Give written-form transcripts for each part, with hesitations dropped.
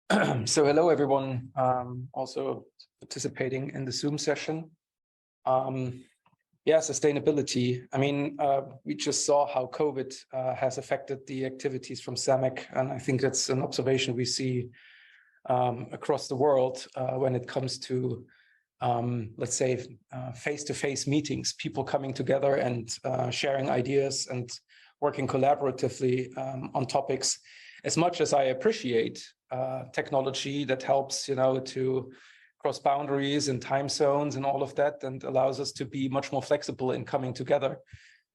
So hello, everyone, also participating in the Zoom session. Yeah, sustainability. I mean, we just saw how COVID has affected the activities from SAMEC, and I think that's an observation we see across the world when it comes to, let's say, face-to-face meetings, people coming together and sharing ideas and working collaboratively on topics. As much as I appreciate technology that helps, to cross boundaries and time zones and all of that, and allows us to be much more flexible in coming together.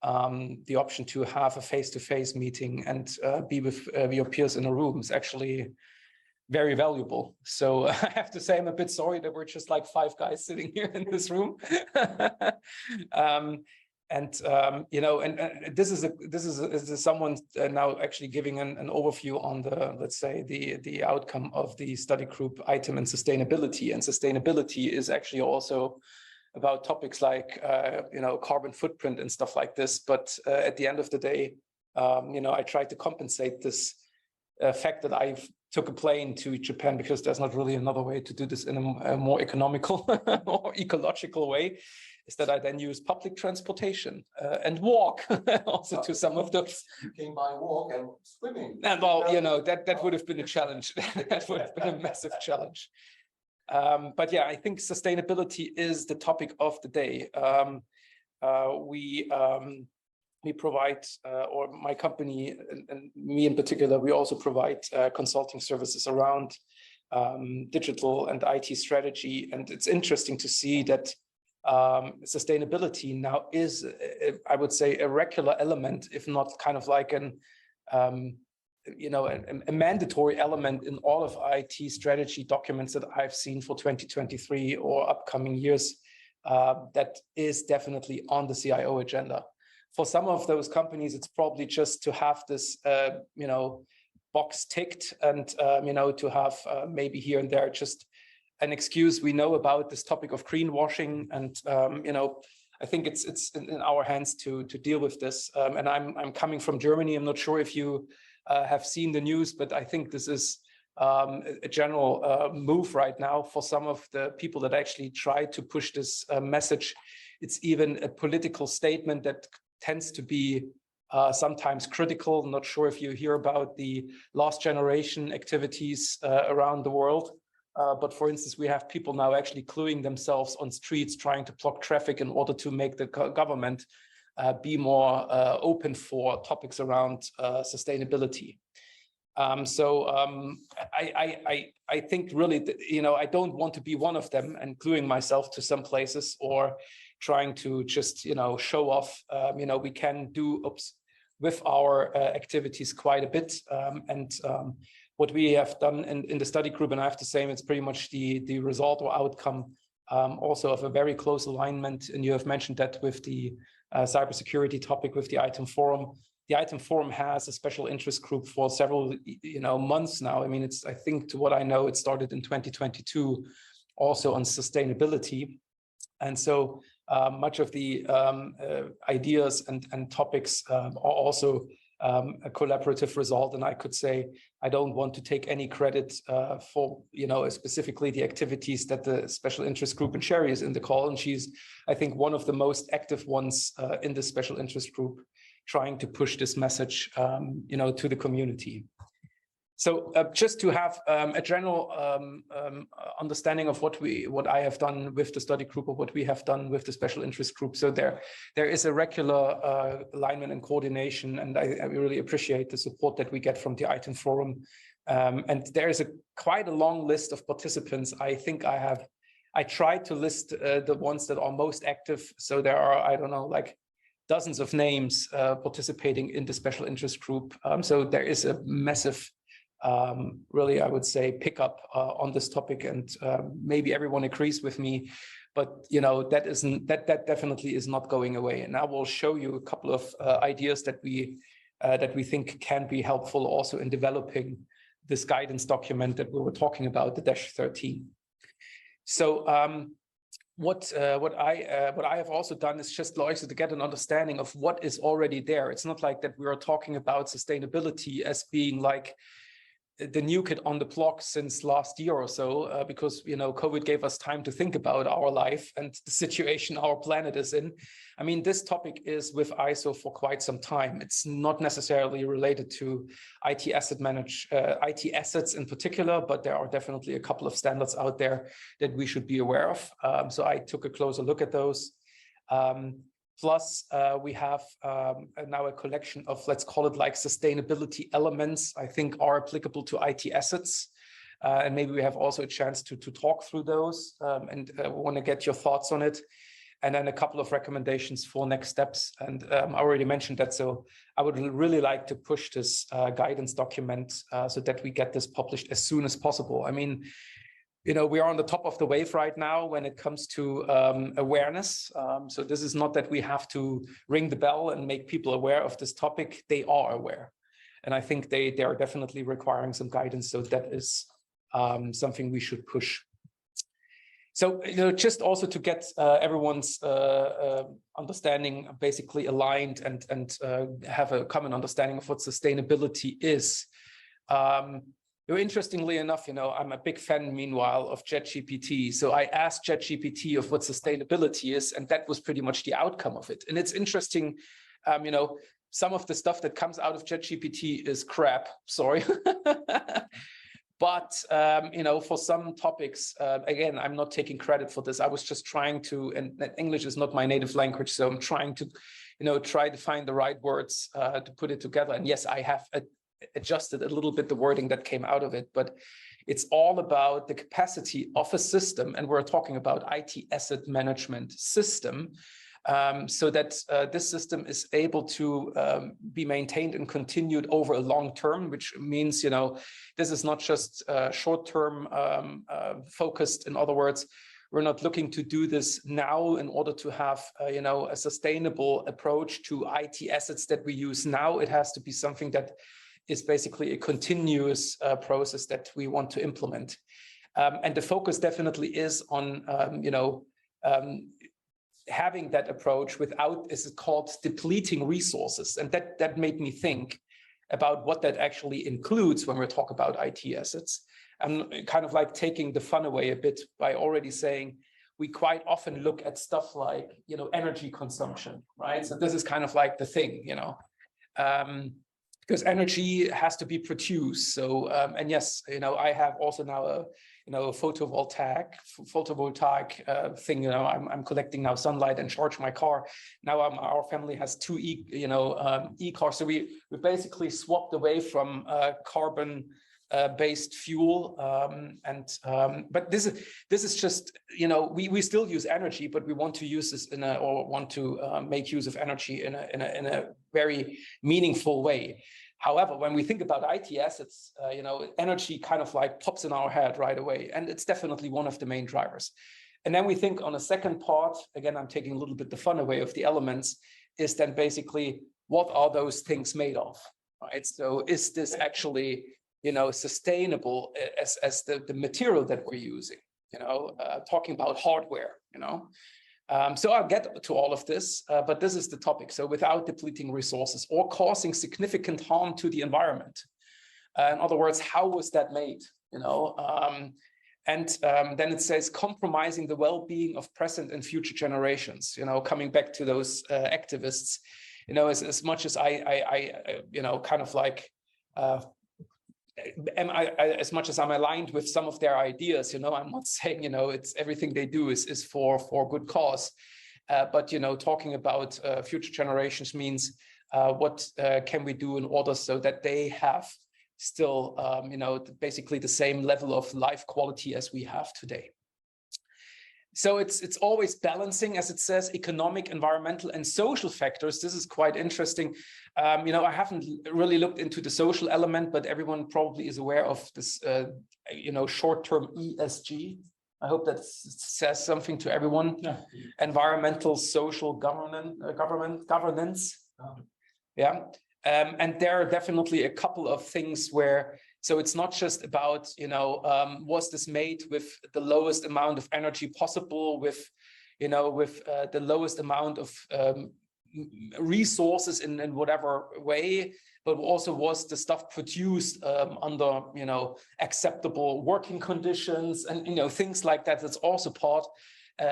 The option to have a face-to-face meeting and be with your peers in a room is actually very valuable. So I have to say, I'm a bit sorry that we're just like 5 guys sitting here in this room. This is someone now actually giving an overview on the, let's say, the outcome of the study group item in sustainability. And sustainability is actually also about topics like, carbon footprint and stuff like this. But at the end of the day, I try to compensate this fact that I took a plane to Japan, because there's not really another way to do this in a more economical or ecological way, is that I then use public transportation and walk also to some of those. You came by walk and swimming. And well, that would have been a challenge. That would have been a massive challenge. But yeah, I think sustainability is the topic of the day. We provide, or my company and me in particular, we also provide consulting services around digital and IT strategy. And it's interesting to see that sustainability now is, I would say, a regular element, if not kind of like a mandatory element in all of IT strategy documents that I've seen for 2023 or upcoming years. That is definitely on the CIO agenda. For some of those companies, it's probably just to have this, box ticked and, to have maybe here and there just an excuse. We know about this topic of greenwashing, and I think it's in our hands to deal with this. And I'm coming from Germany. I'm not sure if you have seen the news, but I think this is a general move right now for some of the people that actually try to push this message. It's even a political statement that tends to be sometimes critical. I'm not sure if you hear about the lost generation activities around the world. But for instance, we have people now actually gluing themselves on streets, trying to block traffic in order to make the government be more open for topics around sustainability. I think really that, I don't want to be one of them and gluing myself to some places or trying to just, show off. We can do with our activities quite a bit. What we have done in the study group, and I have to say it's pretty much the result or outcome also of a very close alignment. And you have mentioned that with the cybersecurity topic with the item forum. The item forum has a special interest group for several months now. I mean, I think to what I know, it started in 2022 also on sustainability. And so much of the ideas and topics are also a collaborative result. And I could say I don't want to take any credit for, specifically the activities that the special interest group, and Sherry is in the call, and she's, I think, one of the most active ones in the special interest group, trying to push this message, to the community. So just to have a general understanding of what I have done with the study group, or what we have done with the special interest group. So there is a regular alignment and coordination, and I really appreciate the support that we get from the item forum. And there is quite a long list of participants. I think I tried to list the ones that are most active. So there are, I don't know, like dozens of names participating in the special interest group. So there is a massive really, I would say, pick up on this topic, and maybe everyone agrees with me, but that definitely is not going away. And I will show you a couple of ideas that we think can be helpful also in developing this guidance document that we were talking about, the -13. So what I have also done is just also to get an understanding of what is already there. It's not like that we are talking about sustainability as being like the new kid on the block since last year or so, because, COVID gave us time to think about our life and the situation our planet is in. I mean, this topic is with ISO for quite some time. It's not necessarily related to IT assets in particular, but there are definitely a couple of standards out there that we should be aware of. So I took a closer look at those. Plus, we have now a collection of, let's call it like sustainability elements, I think are applicable to IT assets. And maybe we have also a chance to talk through those and want to get your thoughts on it. And then a couple of recommendations for next steps. And I already mentioned that, so I would really like to push this guidance document so that we get this published as soon as possible. I mean, we are on the top of the wave right now when it comes to awareness. So this is not that we have to ring the bell and make people aware of this topic. They are aware. And I think they are definitely requiring some guidance. So that is something we should push. So, just also to get everyone's understanding basically aligned and have a common understanding of what sustainability is. Interestingly enough, I'm a big fan, meanwhile, of ChatGPT. So I asked ChatGPT of what sustainability is, and that was pretty much the outcome of it. And it's interesting, some of the stuff that comes out of ChatGPT is crap, sorry. But, for some topics, again, I'm not taking credit for this. I was just trying to, and English is not my native language, so I'm trying to, try to find the right words to put it together. And yes, I have adjusted a little bit the wording that came out of it, but it's all about the capacity of a system, and we're talking about IT asset management system, so that this system is able to be maintained and continued over a long term, which means, this is not just short-term focused. In other words, we're not looking to do this now in order to have, a sustainable approach to IT assets that we use now. It has to be something that is basically a continuous process that we want to implement. And the focus definitely is on, having that approach without, is it called, depleting resources. And that made me think about what that actually includes when we talk about IT assets. I'm kind of like taking the fun away a bit by already saying we quite often look at stuff like, energy consumption, right? So this is kind of like the thing, because energy has to be produced. So, and yes, I have also now a photovoltaic thing. I'm collecting now sunlight and charge my car. Now our family has two e-cars. So we basically swapped away from carbon based fuel. But this is just, we still use energy, but we want to use this want to make use of energy in a very meaningful way. However, when we think about IT assets, energy kind of like pops in our head right away, and it's definitely one of the main drivers. And then we think on a second part, again, I'm taking a little bit the fun away of the elements, is then basically, what are those things made of, right? So is this actually, sustainable as the material that we're using, talking about hardware, So I'll get to all of this, but this is the topic. So without depleting resources or causing significant harm to the environment. In other words, how was that made? And then it says compromising the well-being of present and future generations. Coming back to those activists, as much as I kind of like. As much as I'm aligned with some of their ideas, I'm not saying, it's everything they do is for good cause. But, talking about future generations means what can we do in order so that they have still, basically the same level of life quality as we have today. So it's always balancing, as it says, economic, environmental, and social factors. This is quite interesting. I haven't really looked into the social element, but everyone probably is aware of this, short-term ESG. I hope that says something to everyone. Yeah. Environmental, social, governance. Yeah. And there are definitely a couple of things where, so it's not just about, was this made with the lowest amount of energy possible, with the lowest amount of resources in whatever way, but also was the stuff produced under, acceptable working conditions and, things like that. That's also part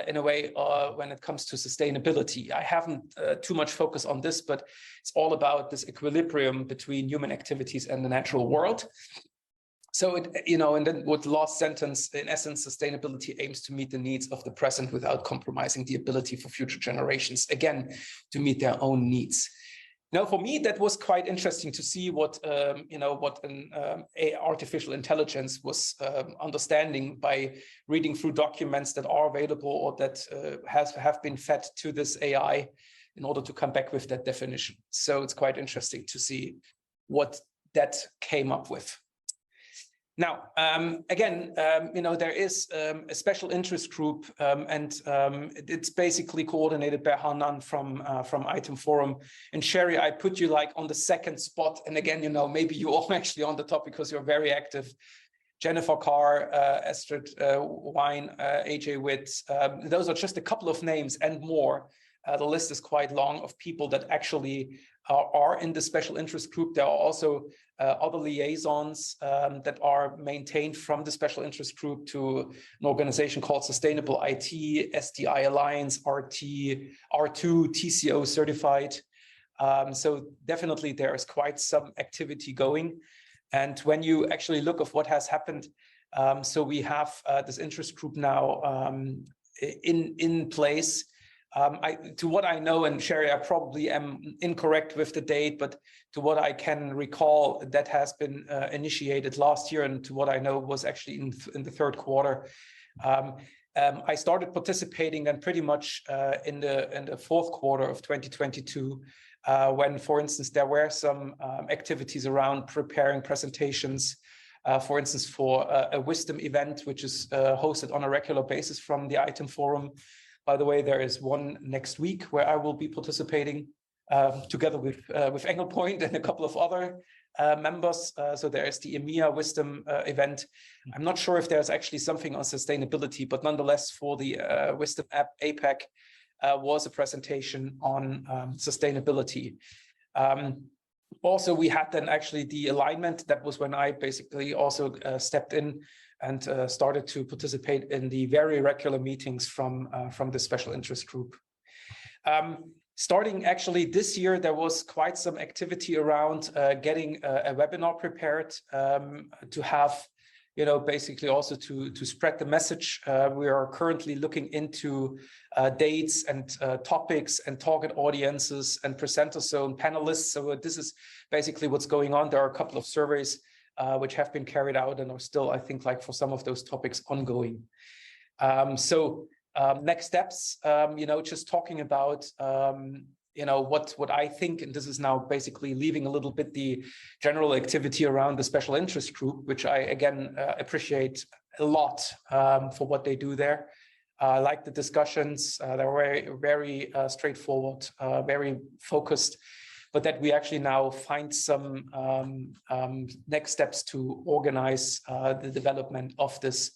in a way when it comes to sustainability. I haven't too much focus on this, but it's all about this equilibrium between human activities and the natural world. So, and then with the last sentence, in essence, sustainability aims to meet the needs of the present without compromising the ability for future generations, again, to meet their own needs. Now, for me, that was quite interesting to see what artificial intelligence was understanding by reading through documents that are available or that have been fed to this AI in order to come back with that definition. So it's quite interesting to see what that came up with. Now, again, there is a special interest group, and it's basically coordinated by Hanan from Item Forum. And Sherry, I put you like on the second spot. And again, maybe you are actually on the top because you're very active. Jennifer Carr, Astrid Wine, AJ Witt. Those are just a couple of names and more. The list is quite long of people that actually are in the special interest group. There are also other liaisons that are maintained from the special interest group to an organization called Sustainable IT, SDI Alliance, RT, R2, TCO certified. So definitely there is quite some activity going. And when you actually look at what has happened, so we have this interest group now in place. To what I know, and Sherry, I probably am incorrect with the date, but to what I can recall, that has been initiated last year, and to what I know was actually in the third quarter. I started participating then pretty much in the fourth quarter of 2022, when, for instance, there were some activities around preparing presentations, for instance, for a wisdom event, which is hosted on a regular basis from the Item Forum. By the way, there is one next week where I will be participating together with Engelpoint and a couple of other members. So there is the EMEA Wisdom event. I'm not sure if there's actually something on sustainability, but nonetheless, for the Wisdom app APAC was a presentation on sustainability. Also, we had then actually the alignment. That was when I basically also stepped in and started to participate in the very regular meetings from the special interest group. Starting actually this year, there was quite some activity around getting a webinar prepared to have, basically also to spread the message. We are currently looking into dates and topics and target audiences and presenters, so panelists. So this is basically what's going on. There are a couple of surveys which have been carried out and are still, I think, like for some of those topics ongoing. Next steps, just talking about, what I think, and this is now basically leaving a little bit the general activity around the special interest group, which I, again, appreciate a lot for what they do there. I like the discussions. They're very, very straightforward, very focused, but that we actually now find some next steps to organize the development of this.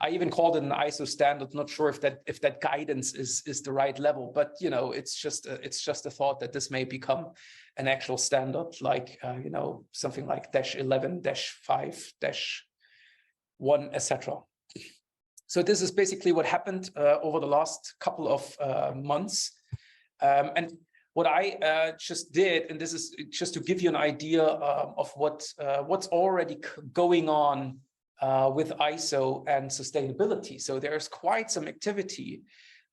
I even called it an ISO standard. Not sure if that guidance is the right level, but it's just a thought that this may become an actual standard, like something like -11, -5, -1, etc. So this is basically what happened over the last couple of months, and what I just did, and this is just to give you an idea of what's already going on with ISO and sustainability. So there's quite some activity.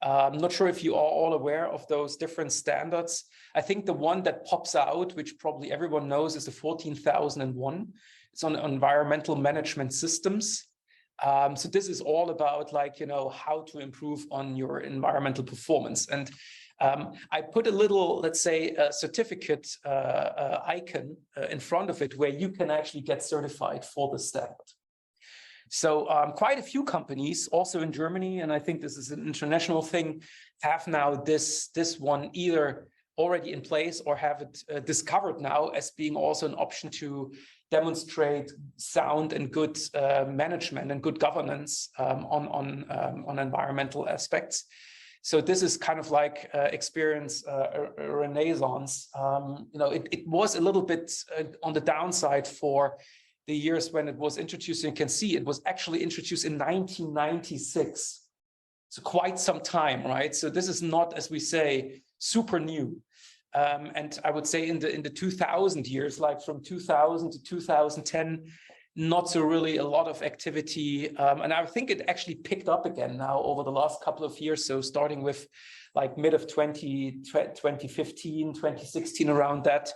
I'm not sure if you are all aware of those different standards. I think the one that pops out, which probably everyone knows, is the 14001. It's on environmental management systems. So this is all about how to improve on your environmental performance. And I put a little, let's say, certificate icon in front of it where you can actually get certified for the standard. So quite a few companies, also in Germany, and I think this is an international thing, have now this one either already in place or have it discovered now as being also an option to demonstrate sound and good management and good governance on environmental aspects. So this is kind of like experience a renaissance. It was a little bit on the downside for the years when it was introduced. You can see it was actually introduced in 1996. So quite some time, right? So this is not, as we say, super new. And I would say in the 2000 years, like from 2000 to 2010, not so really a lot of activity. And I think it actually picked up again now over the last couple of years. So starting with like mid of 2015, 2016, around that.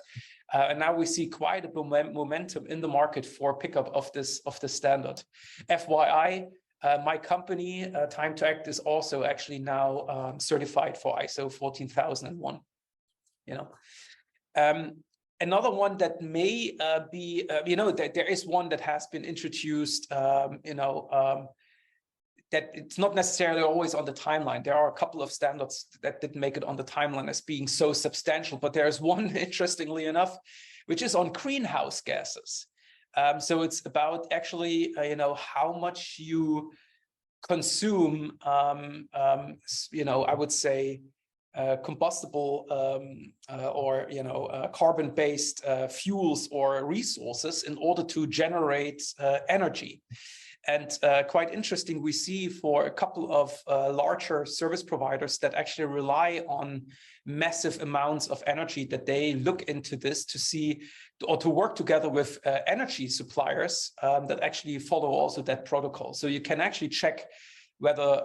And now we see quite a momentum in the market for pickup of this standard. FYI, my company, Time to Act, is also actually now certified for ISO 14001. Another one that may be, there is one that has been introduced, that it's not necessarily always on the timeline. There are a couple of standards that didn't make it on the timeline as being so substantial, but there's one, interestingly enough, which is on greenhouse gases. So it's about actually, how much you consume, I would say, combustible or carbon-based fuels or resources in order to generate energy. And quite interesting, we see for a couple of larger service providers that actually rely on massive amounts of energy, that they look into this to see or to work together with energy suppliers that actually follow also that protocol. So you can actually check whether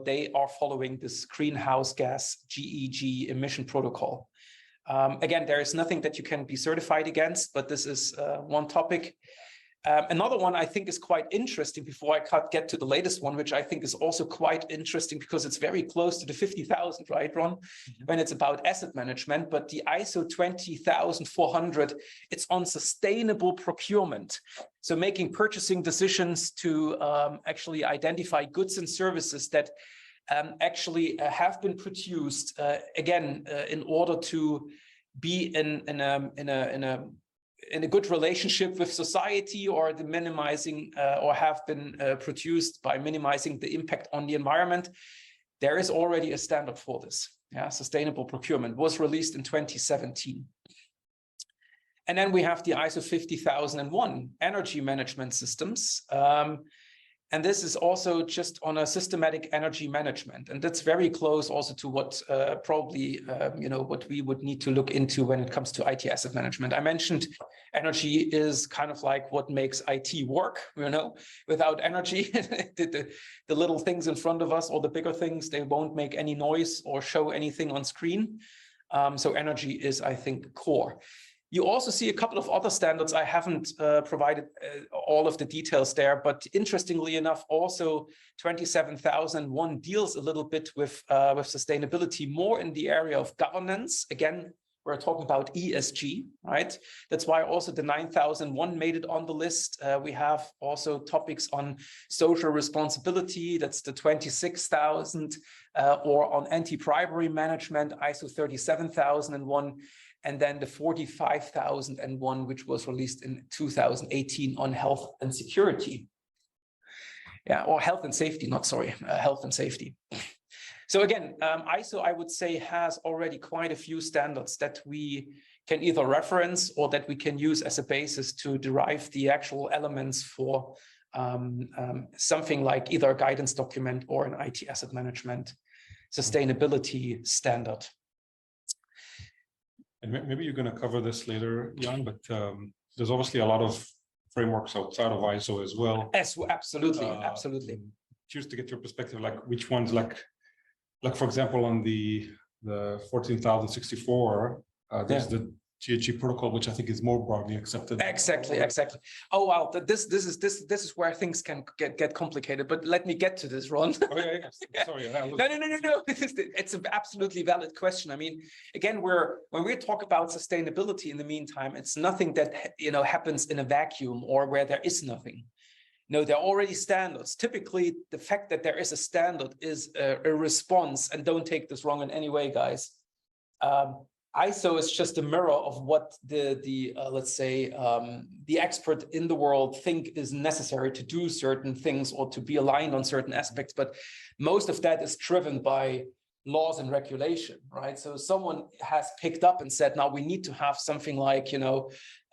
they are following this greenhouse gas GEG emission protocol. Again, there is nothing that you can be certified against, but this is one topic. Another one I think is quite interesting before I get to the latest one, which I think is also quite interesting because it's very close to the 50,000, right, Ron? Mm-hmm. When it's about asset management, but the ISO 20400, it's on sustainable procurement. So making purchasing decisions to actually identify goods and services that actually have been produced, in order to be in a good relationship with society, or the minimizing or have been produced by minimizing the impact on the environment. There is already a standard for this. Sustainable procurement was released in 2017. And then we have the ISO 50001 energy management systems. And this is also just on a systematic energy management. And that's very close also to what what we would need to look into when it comes to IT asset management. I mentioned energy is kind of like what makes IT work, without energy, the little things in front of us or the bigger things, they won't make any noise or show anything on screen. So energy is, I think, core. You also see a couple of other standards. I haven't provided all of the details there, but interestingly enough, also 27001 deals a little bit with sustainability, more in the area of governance. Again, we're talking about ESG, right? That's why also the 9001 made it on the list. We have also topics on social responsibility. That's the 26,000, or on anti-bribery management, ISO 37001. And then the 45,001, which was released in 2018 on health and security. Or health and safety, health and safety. So again, ISO, I would say, has already quite a few standards that we can either reference or that we can use as a basis to derive the actual elements for something like either a guidance document or an IT asset management sustainability standard. And maybe you're going to cover this later, Jan, but there's obviously a lot of frameworks outside of ISO as well. Yes, absolutely. Choose to get your perspective, like which ones, like for example, on the 14064, there's the GHG protocol, which I think is more broadly accepted. Exactly. Oh wow, this is where things can get complicated. But let me get to this, Ron. Oh yeah. Sorry. No. It's an absolutely valid question. I mean, again, when we talk about sustainability in the meantime, it's nothing that happens in a vacuum or where there is nothing. No, there are already standards. Typically, the fact that there is a standard is a response. And don't take this wrong in any way, guys. ISO is just a mirror of what the expert in the world think is necessary to do certain things or to be aligned on certain aspects. But most of that is driven by laws and regulation, right? So someone has picked up and said, now we need to have something like,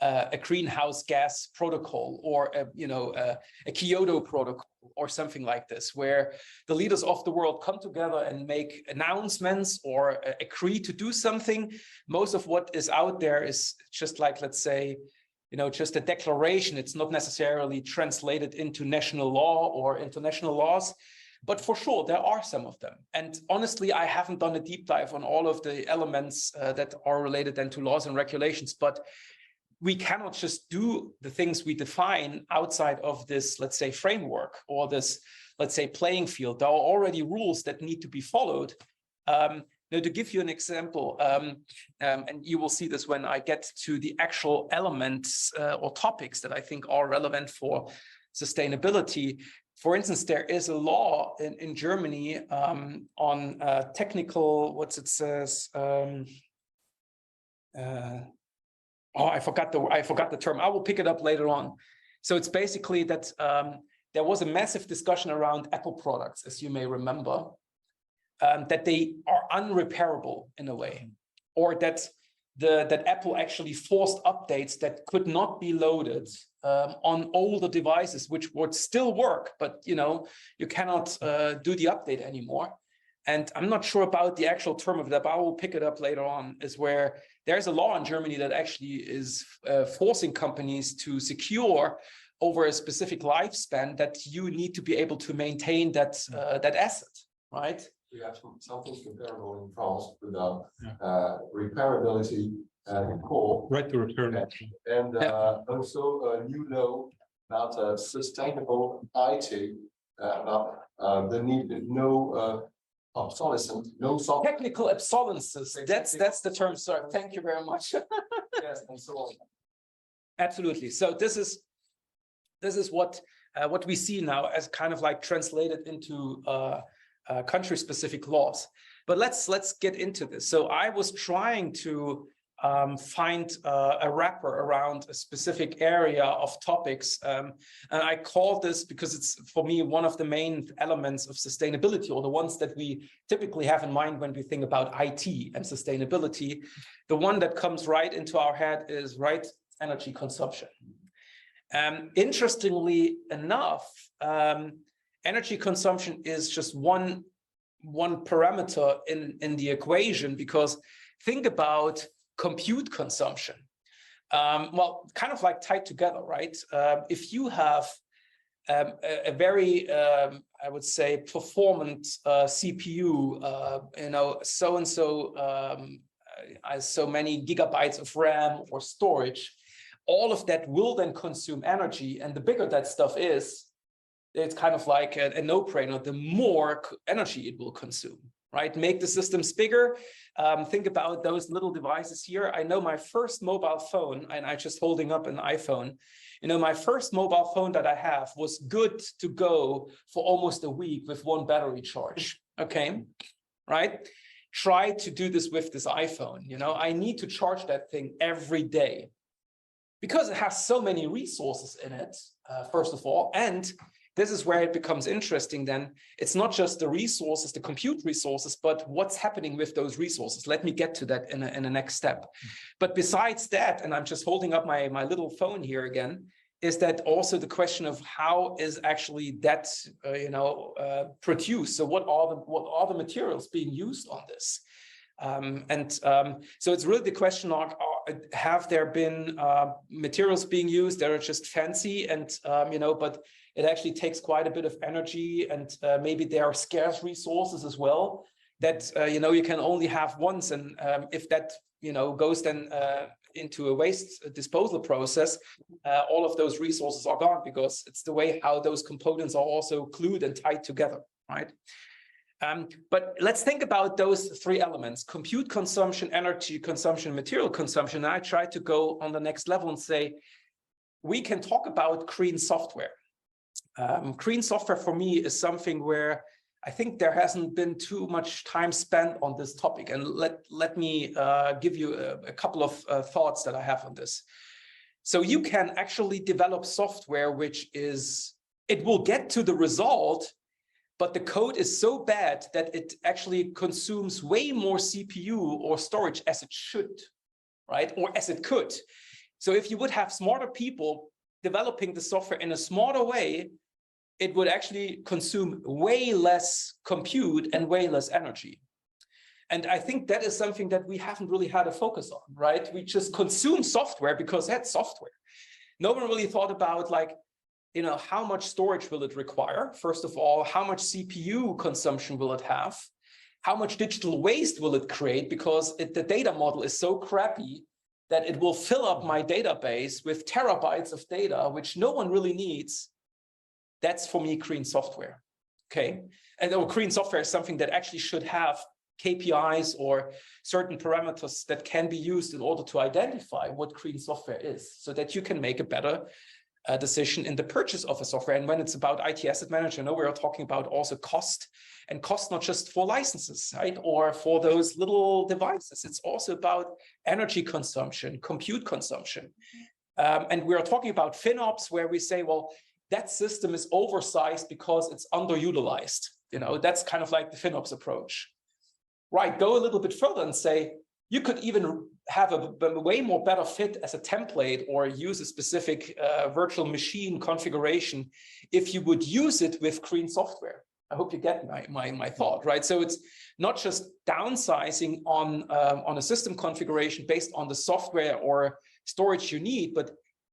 a greenhouse gas protocol, or a Kyoto protocol, or something like this, where the leaders of the world come together and make announcements or agree to do something. Most of what is out there is just like, let's say, just a declaration. It's not necessarily translated into national law or international laws. But for sure, there are some of them. And honestly, I haven't done a deep dive on all of the elements that are related then to laws and regulations. But we cannot just do the things we define outside of this, let's say, framework, or this, let's say, playing field. There are already rules that need to be followed. Now, to give you an example, and you will see this when I get to the actual elements or topics that I think are relevant for sustainability. For instance, there is a law in Germany on technical, what's it says? I forgot the term. I will pick it up later on. So it's basically that there was a massive discussion around Apple products, as you may remember, that they are unrepairable in a way, or that Apple actually forced updates that could not be loaded on older devices, which would still work, but you cannot do the update anymore. And I'm not sure about the actual term of that, but I will pick it up later on, is where there's a law in Germany that actually is forcing companies to secure over a specific lifespan that you need to be able to maintain that asset, right? We have something comparable in France with repairability core. Right to repair. And also a new law about sustainable IT, about the need no obsolescence, no software. Technical obsolescence. That's the term, sir. Thank you very much. Yes, and so on. Absolutely. So this is what we see now as kind of like translated into country-specific laws. But let's get into this. So I was trying to find a wrapper around a specific area of topics, and I call this, because it's for me one of the main elements of sustainability, or the ones that we typically have in mind when we think about IT and sustainability. The one that comes right into our head is energy consumption. Interestingly enough, energy consumption is just one parameter in the equation, because think about compute consumption. Well, kind of like tied together, right? If you have a very, I would say, performant CPU, so many gigabytes of RAM or storage, all of that will then consume energy. And the bigger that stuff is, it's kind of like a no-brainer, the more energy it will consume, right? Make the systems bigger. Think about those little devices here. I know my first mobile phone, and I'm just holding up an iPhone, my first mobile phone that I have was good to go for almost a week with one battery charge, okay, right? Try to do this with this iPhone. I need to charge that thing every day because it has so many resources in it, first of all. And this is where it becomes interesting then. It's not just the resources, the compute resources, but what's happening with those resources. Let me get to that in a next step. But besides that, and I'm just holding up my little phone here again, is that also the question of how is actually that produced? So what are the materials being used on this? So it's really the question of, have there been materials being used that are just fancy and but it actually takes quite a bit of energy, and maybe there are scarce resources as well that you can only have once, and if that goes then into a waste disposal process, all of those resources are gone, because it's the way how those components are also glued and tied together, right? But let's think about those three elements: compute consumption, energy consumption, material consumption. And I try to go on the next level and say, we can talk about green software. Green software for me is something where I think there hasn't been too much time spent on this topic. And let me give you a couple of thoughts that I have on this. So you can actually develop software which it will get to the result, but the code is so bad that it actually consumes way more CPU or storage as it should, right? Or as it could. So if you would have smarter people developing the software in a smarter way, it would actually consume way less compute and way less energy. And I think that is something that we haven't really had a focus on, right? We just consume software because that's software. No one really thought about, like, you know, how much storage will it require? First of all, how much CPU consumption will it have? How much digital waste will it create? Because the data model is so crappy that it will fill up my database with terabytes of data, which no one really needs. That's, for me, green software, okay? And green software is something that actually should have KPIs or certain parameters that can be used in order to identify what green software is, so that you can make a better decision in the purchase of a software. And when it's about IT asset management, I know we are talking about also cost, and cost not just for licenses, right? Or for those little devices. It's also about energy consumption, compute consumption. And we are talking about FinOps, where we say, well, that system is oversized because it's underutilized. You know, that's kind of like the FinOps approach. Right, go a little bit further and say, you could even have a way more better fit as a template or use a specific virtual machine configuration if you would use it with green software. I hope you get my thought, right? So it's not just downsizing on a system configuration based on the software or storage you need, but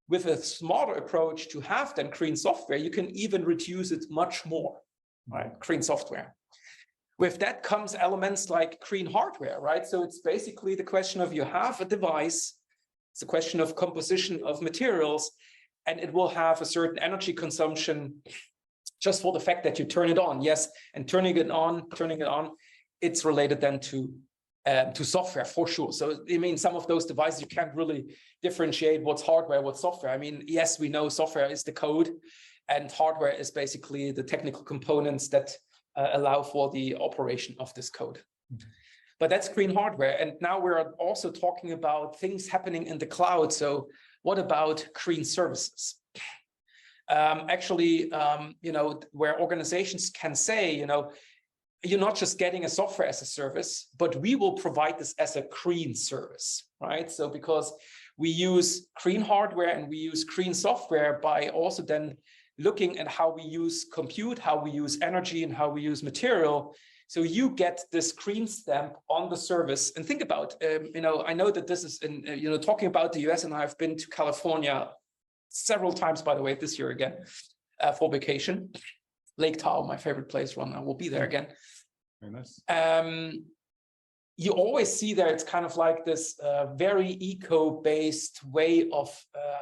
with a smarter approach to have then green software, you can even reduce it much more, right? Green software. With that comes elements like green hardware, right? So it's basically the question of, you have a device, it's a question of composition of materials, and it will have a certain energy consumption just for the fact that you turn it on. Yes, and turning it on, it's related then to software for sure. So I mean, some of those devices, you can't really differentiate what's hardware, what's software. I mean, yes, we know software is the code, and hardware is basically the technical components that allow for the operation of this code. But that's green hardware. And now we're also talking about things happening in the cloud. So what about green services? You know, where organizations can say, you know, you're not just getting a software as a service, but we will provide this as a green service, right? So because we use green hardware and we use green software by also then looking at how we use compute, how we use energy, and how we use material. So you get this green stamp on the service. And think about, you know, I know that this is in, you know, talking about the US, and I've been to California several times, by the way, this year again, for vacation. Lake Tahoe, my favorite place, Ron, I will be there again. Very nice. You always see that it's kind of like this very eco-based way of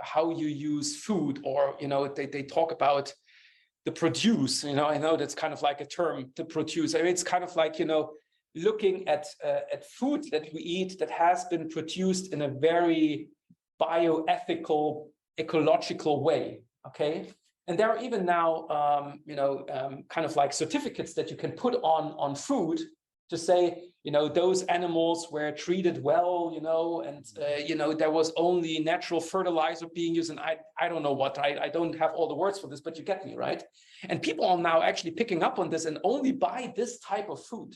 how you use food, or, you know, they talk about the produce, you know, I know that's kind of like a term, to produce. I mean, it's kind of like, you know, looking at food that we eat that has been produced in a very bioethical, ecological way, okay? And there are even now, you know, kind of like certificates that you can put on food to say, you know, those animals were treated well, you know, and, you know, there was only natural fertilizer being used. And I don't know what, I don't have all the words for this, but you get me, right? And people are now actually picking up on this and only buy this type of food.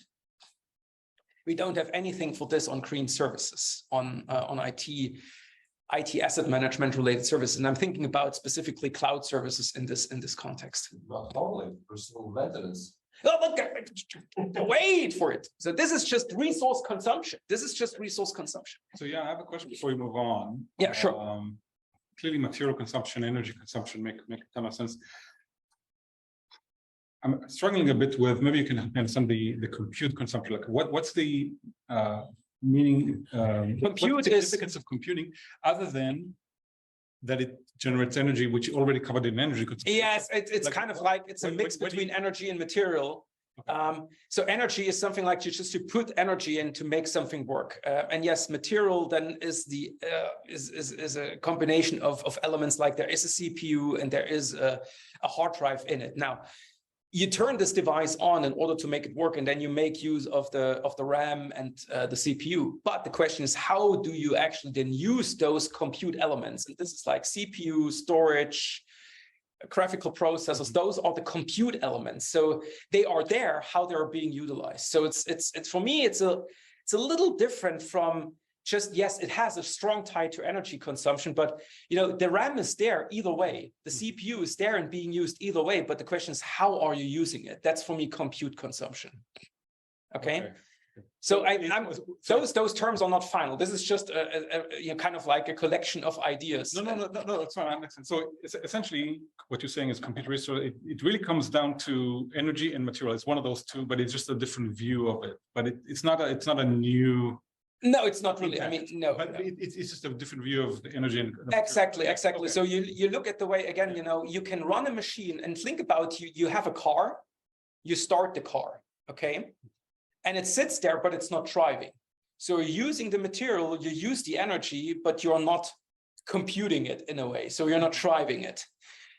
We don't have anything for this on green services, on IT asset management related services. And I'm thinking about specifically cloud services in this context. Not only personal maintenance. Oh, but wait for it. So this is just resource consumption. So yeah, I have a question before we move on. Yeah, sure. Clearly, material consumption, energy consumption make a ton of sense. I'm struggling a bit with, maybe you can understand the compute consumption. Like what's the meaning? Compute is significance of computing, other than that it generates energy, which you already covered in energy consumption. Yes, it's like, kind of like it's a mix between energy and material. Okay. So energy is something like you put energy in to make something work, and yes, material then is is a combination of elements, like there is a CPU and there is a hard drive in it. Now, you turn this device on in order to make it work, and then you make use of the RAM and the CPU. But the question is, how do you actually then use those compute elements? And this is like CPU, storage, graphical processors, those are the compute elements. So they are there, how they're being utilized. So it's for me, it's a little different from just, yes, it has a strong tie to energy consumption, but the RAM is there either way. The CPU is there and being used either way, but the question is, how are you using it? That's for me compute consumption. Okay. So those terms are not final. This is just kind of like a collection of ideas. No, that's fine. That makes sense. So essentially, what you're saying is compute resource. It really comes down to energy and material. It's one of those two, but it's just a different view of it. But it's not a new. No, it's not really. I mean, no. But no. It's just a different view of the energy and the exactly. Okay. So you look at the way, again, you can run a machine and think about you have a car, you start the car, okay? And it sits there, but it's not driving. So you're using the material, you use the energy, but you're not computing it in a way. So you're not driving it.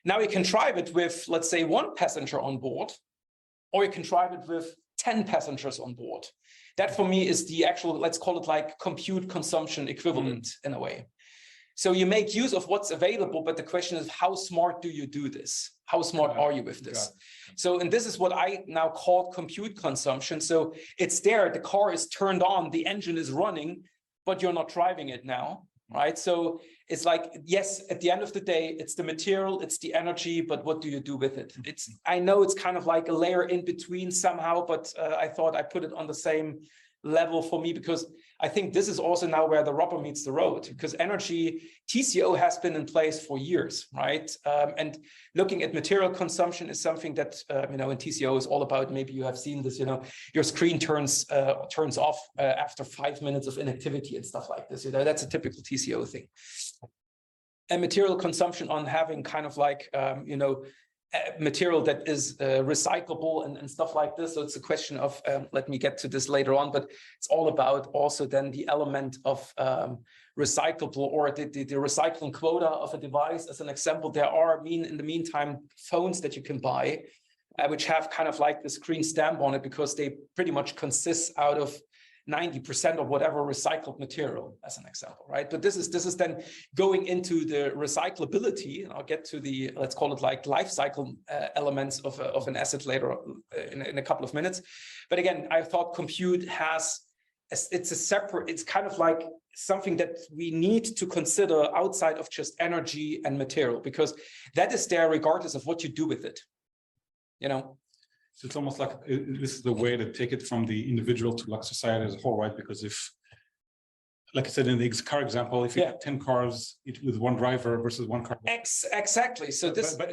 Now you can drive it with, let's say, 1 passenger on board, or you can drive it with 10 passengers on board. That for me is the actual, let's call it like compute consumption equivalent in a way. So you make use of what's available, but the question is, how smart do you do this? How smart are you with this? So, and this is what I now call compute consumption. So it's there, the car is turned on, the engine is running, but you're not driving it now, right? So it's like, yes, at the end of the day, it's the material, it's the energy, but what do you do with it? I know it's kind of like a layer in between somehow, but I thought I put it on the same level for me, because I think this is also now where the rubber meets the road, because energy TCO has been in place for years, right? And looking at material consumption is something that in TCO is all about. Maybe you have seen this, your screen turns off after 5 minutes of inactivity and stuff like this. That's a typical TCO thing. And material consumption on having kind of like material that is recyclable and stuff like this. So it's a question of, let me get to this later on, but it's all about also then the element of recyclable, or the recycling quota of a device. As an example, there are, in the meantime, phones that you can buy, which have kind of like this green stamp on it, because they pretty much consist out of 90% of whatever recycled material, as an example, right? But this is then going into the recyclability, and I'll get to the, let's call it like life cycle elements of an asset later in a couple of minutes. But again, I thought compute has, it's kind of like something that we need to consider outside of just energy and material, because that is there regardless of what you do with it, So it's almost like this is the way to take it from the individual to like society as a whole, right? Because if, like I said in the car example, if you have 10 cars with 1 driver versus 1 car. Exactly. So this, but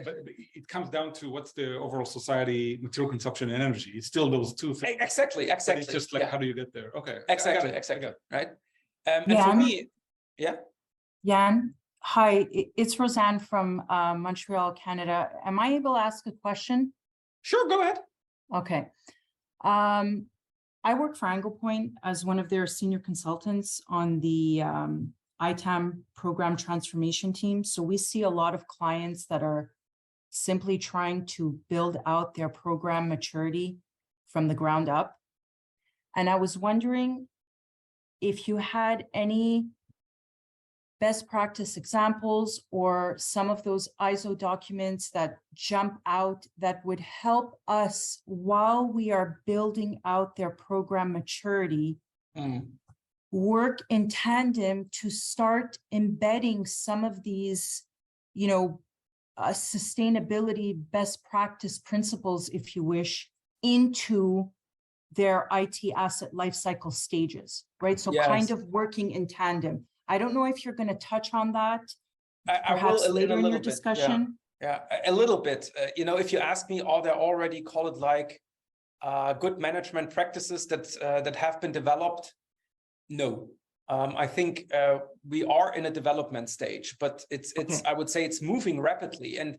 it comes down to what's the overall society material consumption and energy. It's still those two things. Exactly. But it's just like, how do you get there? Okay. Exactly. Right. And for me, Jan, hi, it's Roseanne from Montreal, Canada. Am I able to ask a question? Sure, go ahead. Okay. I work for Anglepoint as one of their senior consultants on the ITAM program transformation team. So we see a lot of clients that are simply trying to build out their program maturity from the ground up. And I was wondering if you had any best practice examples or some of those ISO documents that jump out that would help us while we are building out their program maturity, work in tandem to start embedding some of these, sustainability best practice principles, if you wish, into their IT asset lifecycle stages, right? So kind of working in tandem. I don't know if you're going to touch on that, perhaps later in your discussion. Yeah, a little bit. If you ask me, are there already, call it like good management practices that have been developed? No. I think we are in a development stage, but it's I would say it's moving rapidly. And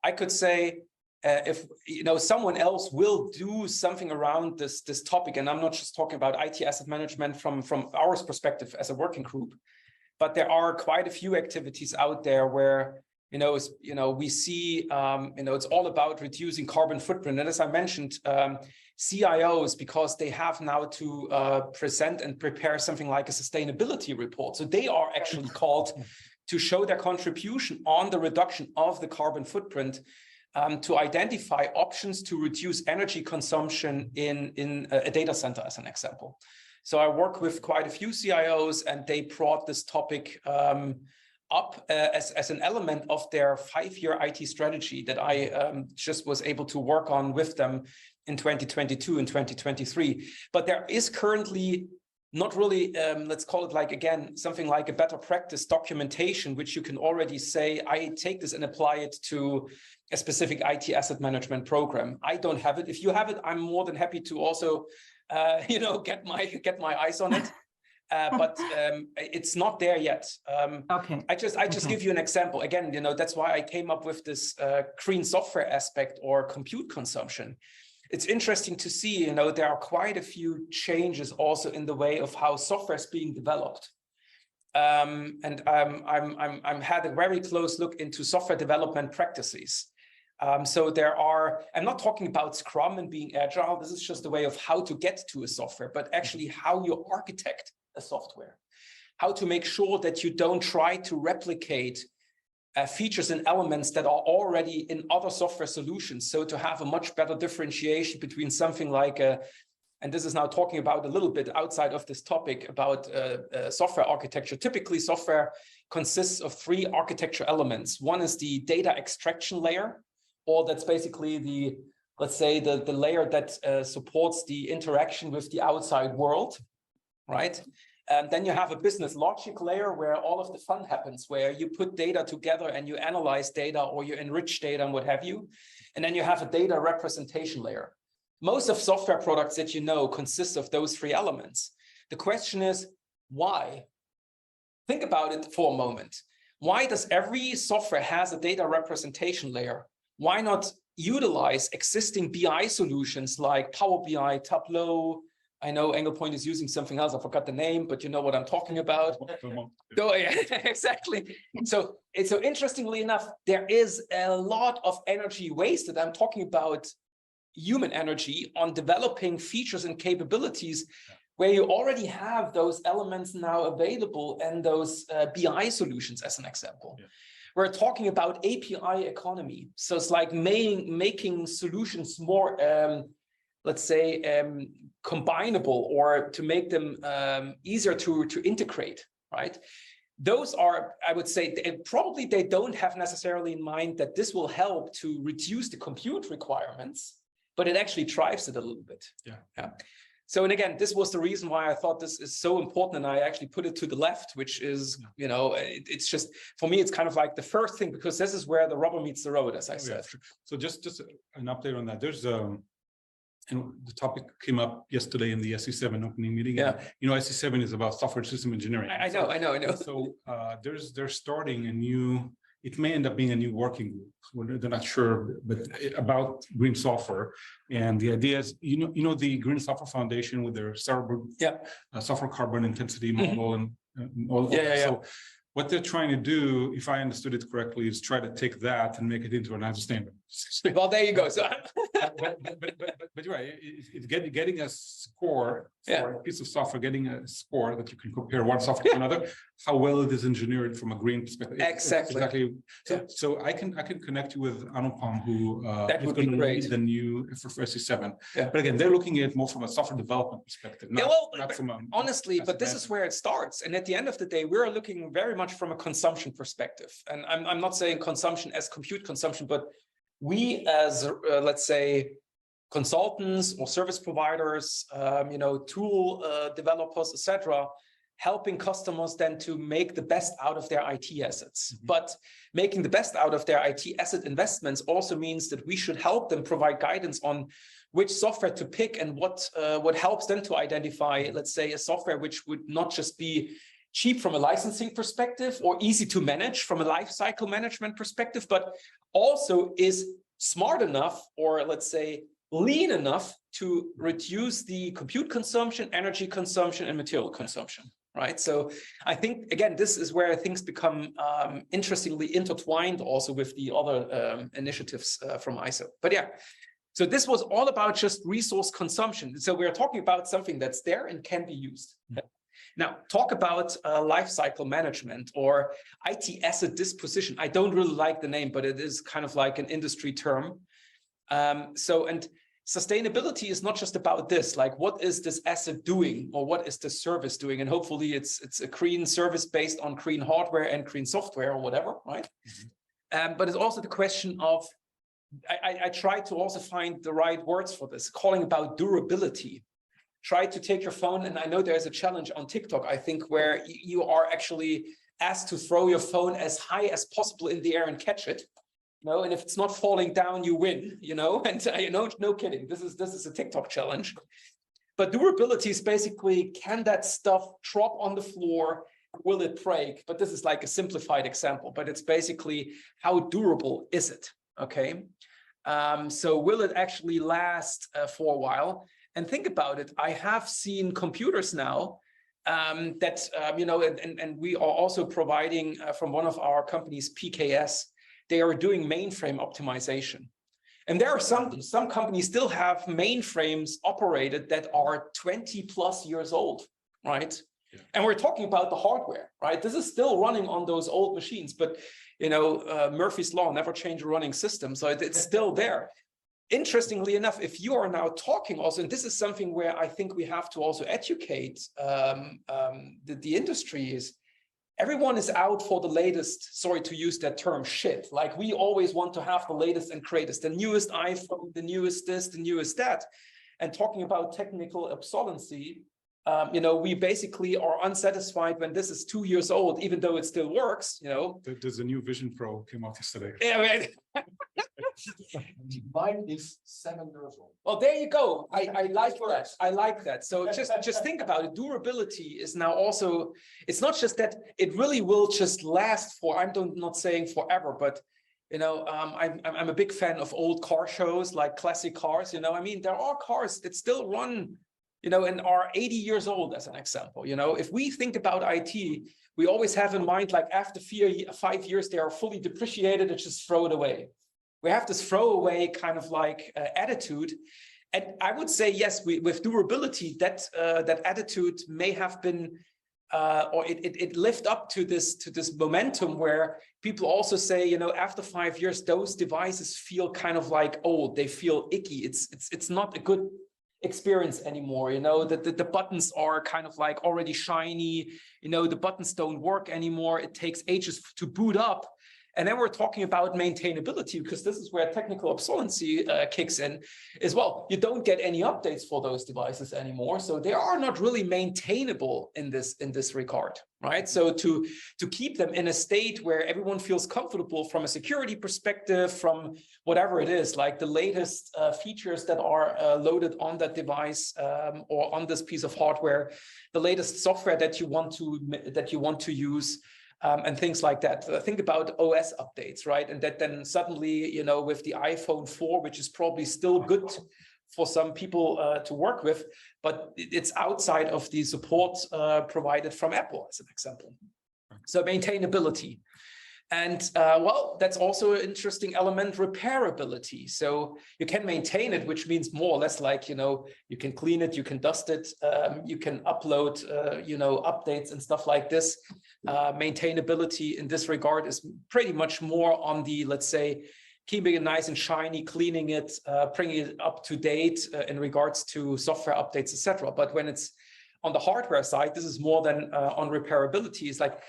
I could say if someone else will do something around this topic, and I'm not just talking about IT asset management from our perspective as a working group, but there are quite a few activities out there where we see it's all about reducing carbon footprint. And as I mentioned, CIOs, because they have now to present and prepare something like a sustainability report. So they are actually called to show their contribution on the reduction of the carbon footprint, to identify options to reduce energy consumption in a data center, as an example. So I work with quite a few CIOs, and they brought this topic up as an element of their 5-year IT strategy that I just was able to work on with them in 2022 and 2023. But there is currently not really, let's call it like, again, something like a better practice documentation, which you can already say, I take this and apply it to a specific IT asset management program. I don't have it. If you have it, I'm more than happy to also, get my eyes on it. But it's not there yet. Okay. I just give you an example. Again, that's why I came up with this green software aspect or compute consumption. It's interesting to see, there are quite a few changes also in the way of how software is being developed. And I'm had a very close look into software development practices. So I'm not talking about Scrum and being agile. This is just a way of how to get to a software, but actually how you architect a software, how to make sure that you don't try to replicate features and elements that are already in other software solutions. So to have a much better differentiation between something like and this is now talking about a little bit outside of this topic about software architecture. Typically, software consists of 3 architecture elements. One is the data extraction layer, or that's basically let's say the layer that supports the interaction with the outside world, right? And then you have a business logic layer where all of the fun happens, where you put data together and you analyze data or you enrich data and what have you. And then you have a data representation layer. Most of software products that consist of those 3 elements. The question is, why? Think about it for a moment. Why does every software has a data representation layer? Why not utilize existing BI solutions like Power BI, Tableau? I know Engelpoint is using something else. I forgot the name, but you know what I'm talking about. Oh, yeah, exactly. So interestingly enough, there is a lot of energy wasted. I'm talking about human energy on developing features and capabilities where you already have those elements now available and those BI solutions, as an example. Yeah. We're talking about API economy. So it's like making solutions more, let's say, combinable, or to make them easier to integrate, right? Those are, I would say, probably they don't have necessarily in mind that this will help to reduce the compute requirements, but it actually drives it a little bit. Yeah. So, and again, this was the reason why I thought this is so important, and I actually put it to the left, which is, it's just, for me, it's kind of like the first thing, because this is where the rubber meets the road, as I said. Yeah. So just an update on that. There's and the topic came up yesterday in the SC7 opening meeting. Yeah. SC7 is about software system engineering. I know. So they're starting a new, it may end up being a new working group. They're not sure, but about green software. And the idea is, the Green Software Foundation with their software carbon intensity model and all. Yeah. So what they're trying to do, if I understood it correctly, is try to take that and make it into an ISO standard. Well, there you go. So, but you're right. It's getting a score for a piece of software, getting a score that you can compare one software to another, how well it is engineered from a green perspective. Exactly. So I can connect you with Anupam, who that would be great. Lead the new for SC7. Yeah. But again, they're looking at it more from a software development perspective. Not from a, honestly, but this is where it starts. And at the end of the day, we're looking very much from a consumption perspective. And I'm not saying consumption as compute consumption, but we as, let's say, consultants or service providers, tool developers, etc., helping customers then to make the best out of their IT assets. Mm-hmm. But making the best out of their IT asset investments also means that we should help them provide guidance on which software to pick and what helps them to identify, let's say, a software which would not just be cheap from a licensing perspective or easy to manage from a life cycle management perspective, but also is smart enough, or let's say lean enough, to reduce the compute consumption, energy consumption, and material consumption, right? So I think, again, this is where things become interestingly intertwined also with the other initiatives from ISO. But yeah, so this was all about just resource consumption. So we're talking about something that's there and can be used. Now, talk about life cycle management or IT asset disposition. I don't really like the name, but it is kind of like an industry term. And sustainability is not just about this, like what is this asset doing or what is this service doing? And hopefully it's a green service based on green hardware and green software or whatever, right? But it's also the question of, I try to also find the right words for this, calling about durability. Try to take your phone, and I know there's a challenge on TikTok, I think, where you are actually asked to throw your phone as high as possible in the air and catch it. And if it's not falling down, you win, and no kidding. This is a TikTok challenge. But durability is basically, can that stuff drop on the floor? Will it break? But this is like a simplified example, but it's basically how durable is it? Okay. So will it actually last for a while? And think about it. I have seen computers now that, and we are also providing from one of our companies, PKS. They are doing mainframe optimization. And there are some companies still have mainframes operated that are 20 plus years old, right? Yeah. And we're talking about the hardware, right? This is still running on those old machines, but Murphy's Law, never change a running system. So it's still there. Interestingly enough, if you are now talking also, and this is something where I think we have to also educate the industry, is everyone is out for the latest, sorry to use that term, shit. Like we always want to have the latest and greatest, the newest iPhone, the newest this, the newest that. And talking about technical obsolescence, we basically are unsatisfied when this is 2 years old, even though it still works, There's a new Vision Pro came out yesterday. Yeah, right. Mine is 7 years old. Well, there you go. I like that. I like that. So just think about it. Durability is now also, it's not just that it really will just last for, I'm not saying forever, but I'm a big fan of old car shows, like classic cars. There are cars that still run, and are 80 years old, as an example. If we think about IT, we always have in mind, like after 5 years, they are fully depreciated and just throw it away. We have this throwaway kind of like attitude. And I would say, yes, with durability, that attitude may have been, or it lived up to this momentum where people also say, after 5 years, those devices feel kind of like old. They feel icky. It's not a good experience anymore. The buttons are kind of like already shiny. The buttons don't work anymore. It takes ages to boot up. And then we're talking about maintainability, because this is where technical obsolescence kicks in as well. You don't get any updates for those devices anymore. So they are not really maintainable in this regard, right? So to keep them in a state where everyone feels comfortable from a security perspective, from whatever it is, like the latest features that are loaded on that device or on this piece of hardware, the latest software that you want to use. And things like that. Think about OS updates, right? And that then suddenly, with the iPhone 4, which is probably still good for some people to work with, but it's outside of the support provided from Apple, as an example. So maintainability. And that's also an interesting element, repairability. So you can maintain it, which means more or less like, you can clean it, you can dust it, you can upload, updates and stuff like this. Maintainability in this regard is pretty much more on the, let's say, keeping it nice and shiny, cleaning it, bringing it up to date in regards to software updates, etc. But when it's on the hardware side, this is more than on repairability. It's like,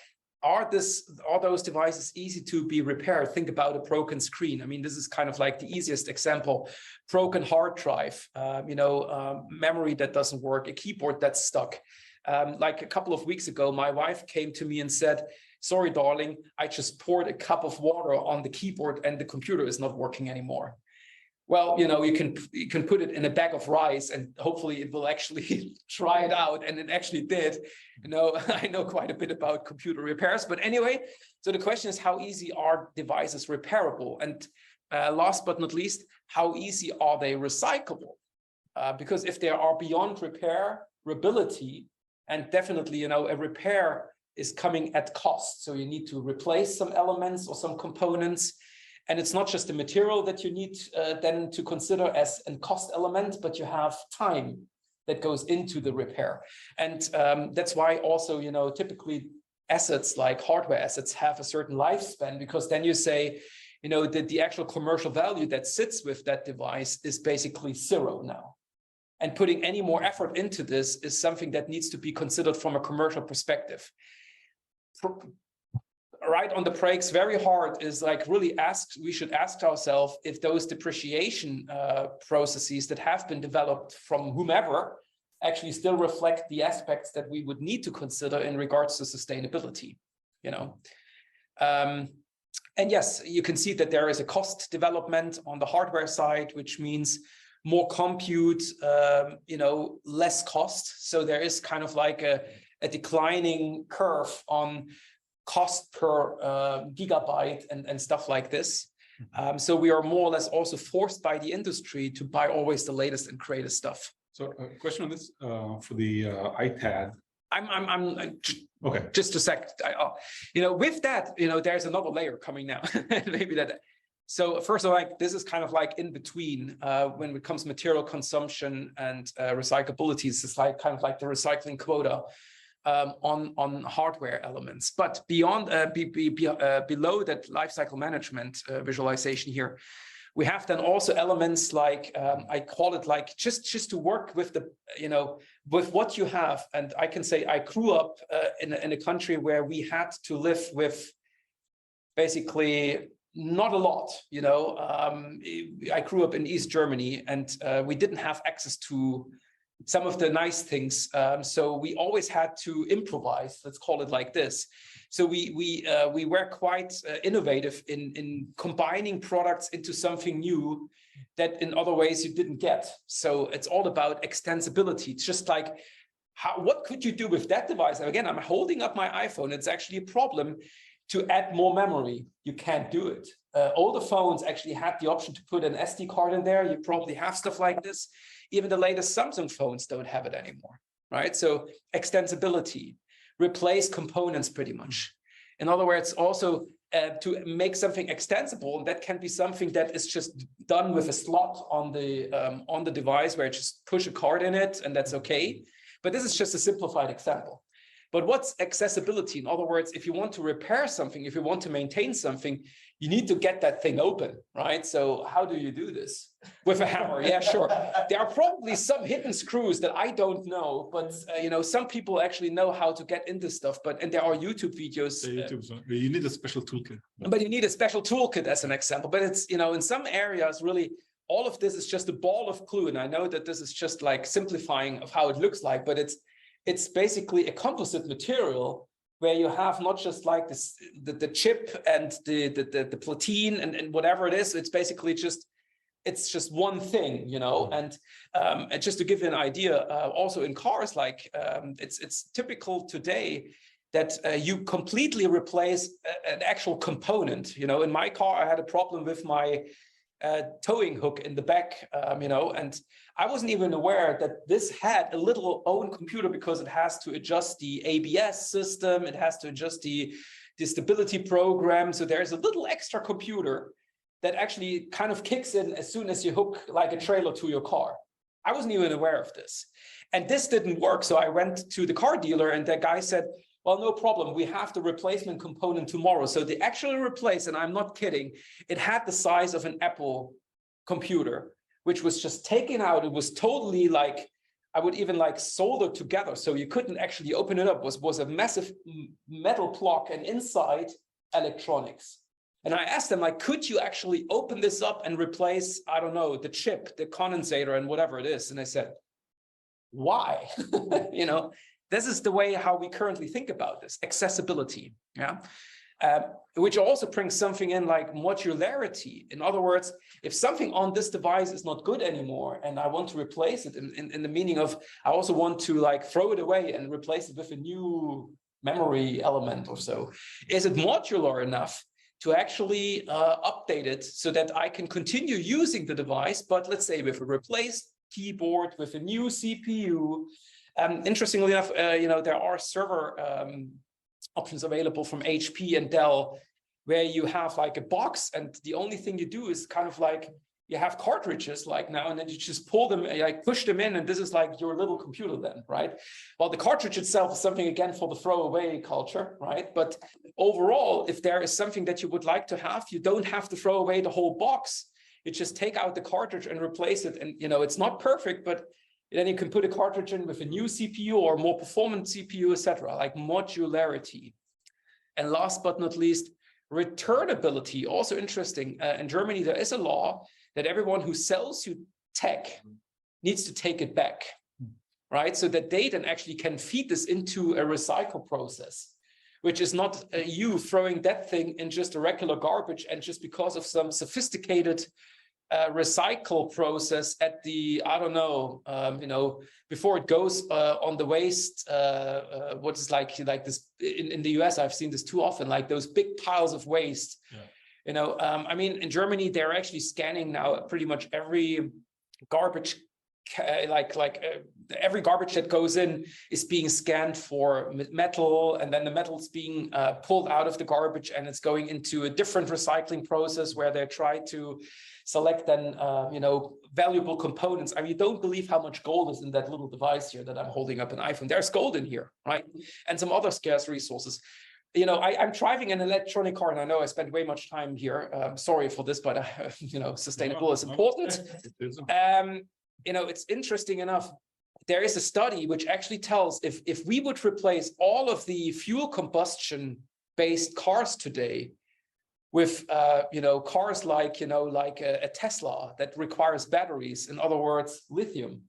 are those devices easy to be repaired? Think about a broken screen. This is kind of like the easiest example. Broken hard drive, memory that doesn't work, a keyboard that's stuck. Like a couple of weeks ago, my wife came to me and said, sorry, darling, I just poured a cup of water on the keyboard and the computer is not working anymore. Well, you can put it in a bag of rice and hopefully it will actually try it out. And it actually did. I know quite a bit about computer repairs, but anyway, so the question is, how easy are devices repairable? And last but not least, how easy are they recyclable? Because if they are beyond repairability, and definitely, a repair is coming at cost. So you need to replace some elements or some components. And it's not just the material that you need then to consider as a cost element, but you have time that goes into the repair. And that's why also, typically assets like hardware assets have a certain lifespan, because then you say, that the actual commercial value that sits with that device is basically zero now. And putting any more effort into this is something that needs to be considered from a commercial perspective. Right on the brakes very hard is like really we should ask ourselves if those depreciation processes that have been developed from whomever actually still reflect the aspects that we would need to consider in regards to sustainability, And yes, you can see that there is a cost development on the hardware side, which means more compute, less cost. So there is kind of like a declining curve on cost per gigabyte and stuff like this. So we are more or less also forced by the industry to buy always the latest and greatest stuff. So a question on this for the iPad. I'm okay. Just a sec. With that, there's another layer coming now. Maybe that. So first of all, this is kind of like in between when it comes to material consumption and recyclability. It's like kind of like the recycling quota on hardware elements. But beyond below that lifecycle management visualization here, we have then also elements like I call it like just to work with the with what you have. And I can say I grew up in a country where we had to live with basically not a lot. I grew up in East Germany, and we didn't have access to some of the nice things. So we always had to improvise. Let's call it like this. So we were quite innovative in combining products into something new that in other ways you didn't get. So it's all about extensibility. It's just like, what could you do with that device? And again, I'm holding up my iPhone. It's actually a problem to add more memory. You can't do it. Older phones actually had the option to put an SD card in there. You probably have stuff like this. Even the latest Samsung phones don't have it anymore, right? So extensibility, replace components pretty much. In other words, also to make something extensible, and that can be something that is just done with a slot on the device where you just push a card in it, and that's okay. But this is just a simplified example. But what's accessibility? In other words, if you want to repair something, if you want to maintain something, you need to get that thing open, right? So how do you do this? With a hammer, yeah, sure. There are probably some hidden screws that I don't know, but some people actually know how to get into stuff. And there are YouTube videos. You need a special toolkit. But you need a special toolkit as an example. But it's in some areas really all of this is just a ball of glue. And I know that this is just like simplifying of how it looks like, but it's basically a composite material where you have not just like this, the chip and the platine and whatever it is. It's basically just one thing, And just to give you an idea, also in cars, like it's typical today that you completely replace an actual component. In my car, I had a problem with my towing hook in the back, and I wasn't even aware that this had a little own computer because it has to adjust the ABS system, it has to adjust the stability program. So there's a little extra computer that actually kind of kicks in as soon as you hook like a trailer to your car. I wasn't even aware of this. And this didn't work. So I went to the car dealer and that guy said, well, no problem. We have the replacement component tomorrow. So they actually replaced, and I'm not kidding, it had the size of an Apple computer, which was just taken out. It was totally like, I would even like solder together. So you couldn't actually open it up. It was a massive metal block and inside electronics. And I asked them, like, could you actually open this up and replace, I don't know, the chip, the condensator and whatever it is? And I said, why? This is the way how we currently think about this, accessibility, yeah? Which also brings something in like modularity. In other words, if something on this device is not good anymore and I want to replace it in the meaning of, I also want to like throw it away and replace it with a new memory element or so, is it modular enough to actually update it so that I can continue using the device, but let's say with a replaced keyboard, with a new CPU. Interestingly enough, there are server options available from HP and Dell where you have like a box and the only thing you do is kind of like you have cartridges like now, and then you just pull them, like push them in, and this is like your little computer then, right? Well, the cartridge itself is something, again, for the throwaway culture, right? But overall, if there is something that you would like to have, you don't have to throw away the whole box. You just take out the cartridge and replace it. And, it's not perfect, but then you can put a cartridge in with a new CPU or more performant CPU, etc., like modularity. And last but not least, returnability, also interesting. In Germany, there is a law that everyone who sells you tech needs to take it back, right? So that they then actually can feed this into a recycle process, which is not you throwing that thing in just a regular garbage, and just because of some sophisticated recycle process at the, I don't know, before it goes on the waste, what is like this in the US, I've seen this too often, like those big piles of waste. Yeah. I mean, in Germany, they're actually scanning now pretty much every garbage, every garbage that goes in is being scanned for metal, and then the metal's being pulled out of the garbage, and it's going into a different recycling process where they try to select then, valuable components. I mean, you don't believe how much gold is in that little device here that I'm holding up, an iPhone. There's gold in here, right? And some other scarce resources. I'm driving an electronic car, and I know I spend way much time here. Sorry for this, but sustainable is important. It's interesting enough. There is a study which actually tells if we would replace all of the fuel combustion based cars today with cars like a Tesla that requires batteries, in other words, lithium.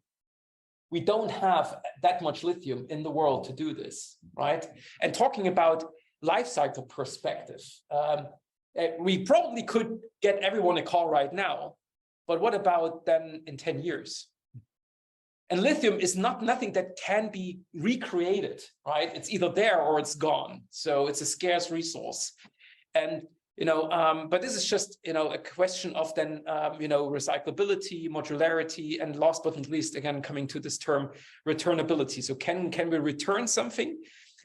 We don't have that much lithium in the world to do this, right? And talking about life cycle perspective, we probably could get everyone a car right now, but what about then in 10 years? And lithium is nothing that can be recreated, right? It's either there or it's gone. So it's a scarce resource. And but this is just a question of then recyclability, modularity, and last but not least, again, coming to this term, returnability. So can we return something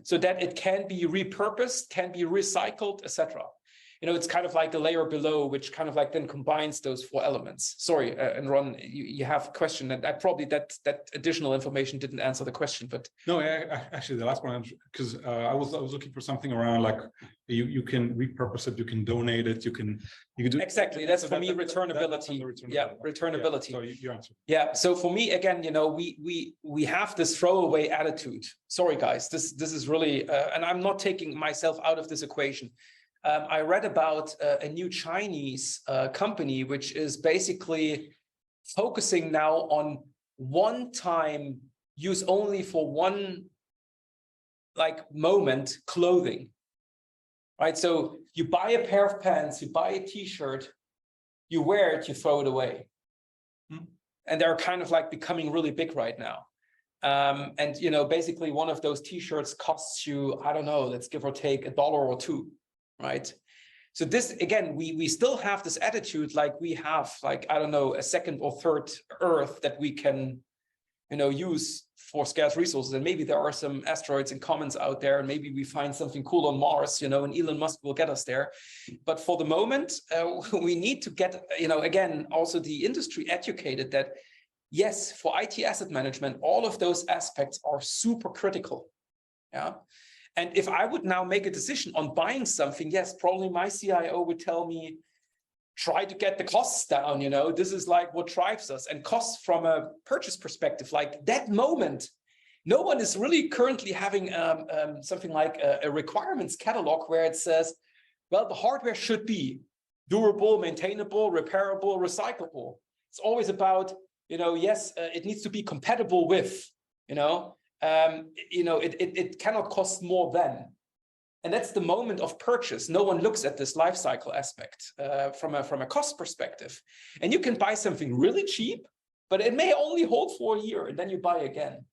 so that it can be repurposed, can be recycled, etc. It's kind of like the layer below, which kind of like then combines those four elements. Sorry, and Ron, you have a question, and I probably that additional information didn't answer the question, but no, actually the last one, because I was looking for something around like you can repurpose it, you can donate it, you can do exactly. That's for me returnability. Yeah, returnability. Yeah, so you answered. Yeah. So for me, again, we have this throwaway attitude. Sorry, guys, this is really, and I'm not taking myself out of this equation. I read about a new Chinese company, which is basically focusing now on one-time use only for one moment clothing, right? So you buy a pair of pants, you buy a t-shirt, you wear it, you throw it away. And they're kind of like becoming really big right now. And basically one of those t-shirts costs you, I don't know, let's give or take $1 or $2. Right. So this, again, we still have this attitude like we have, like, I don't know, a second or third Earth that we can, use for scarce resources. And maybe there are some asteroids and comets out there, and maybe we find something cool on Mars, and Elon Musk will get us there. But for the moment, we need to get, again, also the industry educated that, yes, for IT asset management, all of those aspects are super critical. Yeah. And if I would now make a decision on buying something, yes, probably my CIO would tell me, try to get the costs down, this is like what drives us. And costs from a purchase perspective, like that moment, no one is really currently having something like a requirements catalog where it says, well, the hardware should be durable, maintainable, repairable, recyclable. It's always about, yes, it needs to be compatible with, it cannot cost more than. And that's the moment of purchase. No one looks at this life cycle aspect from a cost perspective. And you can buy something really cheap, but it may only hold for a year, and then you buy again,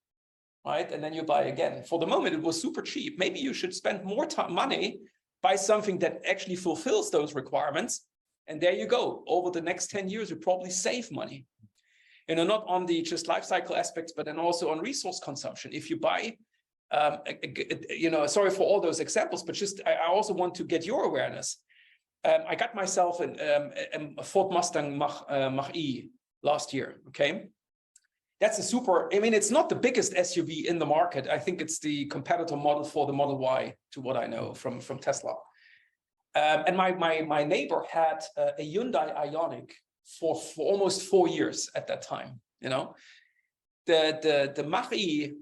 right? And then you buy again. For the moment, it was super cheap. Maybe you should spend more money, buy something that actually fulfills those requirements. And there you go. Over the next 10 years, you probably save money. Not on the just life cycle aspects, but then also on resource consumption. If you buy, sorry for all those examples, but just I also want to get your awareness. I got myself a Ford Mustang Mach-E last year, okay? That's a super, I mean, it's not the biggest SUV in the market. I think it's the competitor model for the Model Y, to what I know from Tesla. And my neighbor had a Hyundai Ioniq for almost 4 years at that time, you know? The Mach-E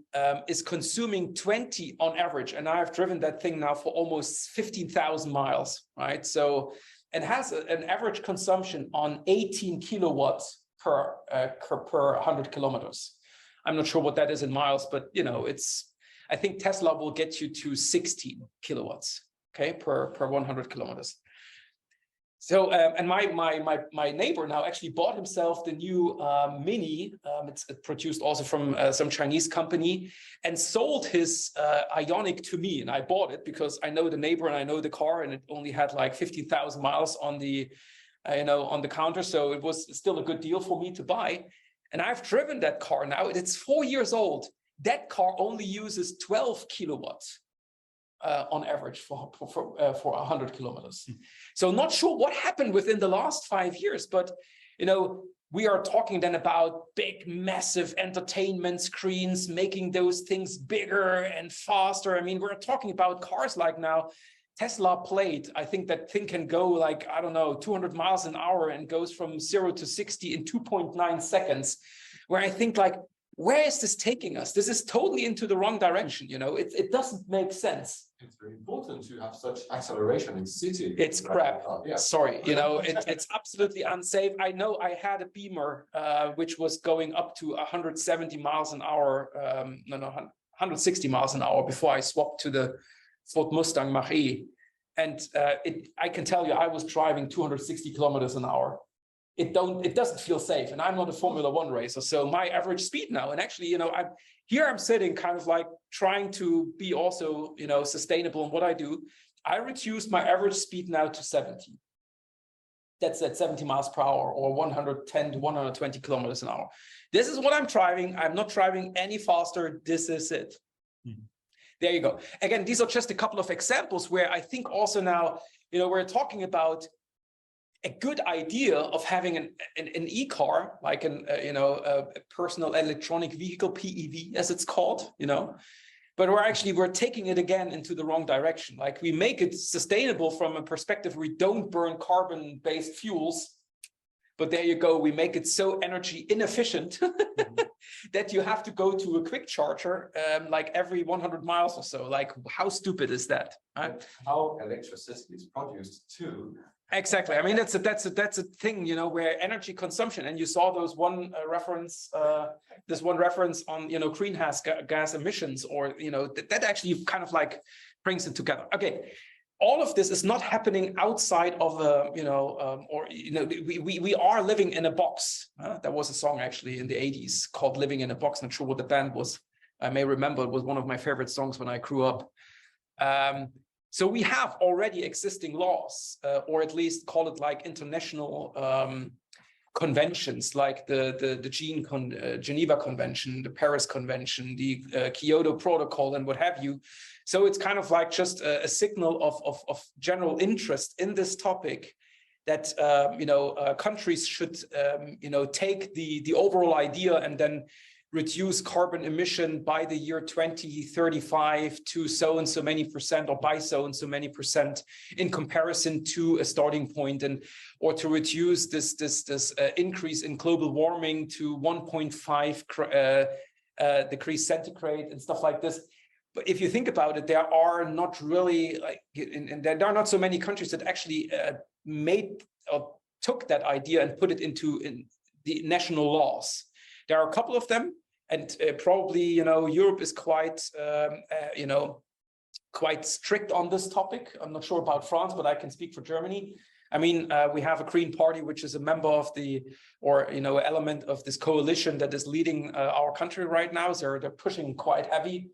is consuming 20 on average, and I've driven that thing now for almost 15,000 miles, right? So it has an average consumption on 18 kilowatts per 100 kilometers. I'm not sure what that is in miles, but you know, I think Tesla will get you to 16 kilowatts, okay, per 100 kilometers. So, and my neighbor now actually bought himself the new Mini. It's produced also from some Chinese company, and sold his Ioniq to me. And I bought it because I know the neighbor and I know the car, and it only had like 15,000 miles on the, on the counter. So it was still a good deal for me to buy. And I've driven that car now. It's 4 years old. That car only uses 12 kilowatts. On average for 100 kilometers. So not sure what happened within the last 5 years, but you know, we are talking then about big, massive entertainment screens, making those things bigger and faster. I mean, we're talking about cars like now, Tesla Plate. I think that thing can go like, I don't know, 200 miles an hour and goes from 0 to 60 in 2.9 seconds, where I think like, where is this taking us? This is totally into the wrong direction. You know, it doesn't make sense. It's very important to have such acceleration in city. It's crap. Yeah. Sorry, you know, it's absolutely unsafe. I know I had a Beamer, which was going up to 170 miles an hour, 160 miles an hour before I swapped to the Ford Mustang Mach-E. And I can tell you, I was driving 260 kilometers an hour. It doesn't feel safe, and I'm not a Formula One racer, so my average speed now, and actually, you know, I'm sitting kind of like trying to be also, you know, sustainable in what I do. I reduced my average speed now to 70. That's at 70 miles per hour, or 110 to 120 kilometers an hour. This is what I'm driving. I'm not driving any faster. This is it. Mm-hmm. There you go. Again, these are just a couple of examples where I think also now, you know, we're talking about a good idea of having an e-car, like a personal electronic vehicle, PEV, as it's called, you know, but we're taking it again into the wrong direction. Like we make it sustainable from a perspective we don't burn carbon-based fuels, but there you go, we make it so energy inefficient that you have to go to a quick charger like every 100 miles or so. Like, how stupid is that? Right? How electricity is produced too. Exactly. I mean, that's a thing, you know, where energy consumption, and you saw those this one reference on, you know, greenhouse gas emissions, or, you know, that actually kind of like brings it together. Okay. All of this is not happening outside of a, you know, we are living in a box. There was a song actually in the 80s called Living in a Box. Not sure what the band was. I may remember, it was one of my favorite songs when I grew up. So we have already existing laws, or at least call it like international conventions, like the Geneva Convention, the Paris Convention, the Kyoto Protocol, and what have you. So it's kind of like just a signal of general interest in this topic, that countries should take the overall idea and then reduce carbon emission by the year 2035 to so and so many percent, or by so and so many percent, in comparison to a starting point, or to reduce this increase in global warming to 1.5 degrees centigrade and stuff like this. But if you think about it, there are not really and there are not so many countries that actually made or took that idea and put it into the national laws. There are a couple of them, and probably, you know, Europe is quite, quite strict on this topic. I'm not sure about France, but I can speak for Germany. I mean, we have a Green Party, which is a member of element of this coalition that is leading our country right now. So they're pushing quite heavy